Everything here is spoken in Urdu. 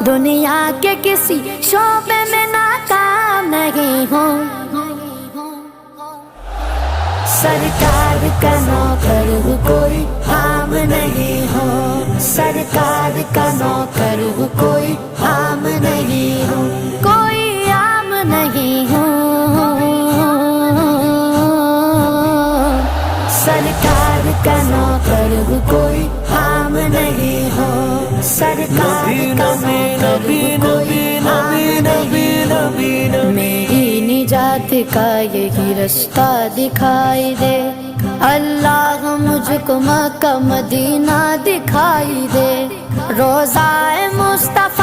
دنیا کے کسی شعبے میں ناکام نہیں ہوں، سرکار کا نوکر ہوں کوئی عام نہیں ہوں، سرکار کا نوکر ہوں کوئی عام نہیں ہوں، کوئی عام نہیں ہوں، سرکار کا نوکر ہوں کوئی عام نہیں ہوں، سرکار کا نوکر ہوں کوئی عام نہیں ہوں، میری نجات کا یہی رستہ دکھائی دے، اللہ مجھ کو مکہ مدینہ دکھائی دے، روضہ مصطفیٰ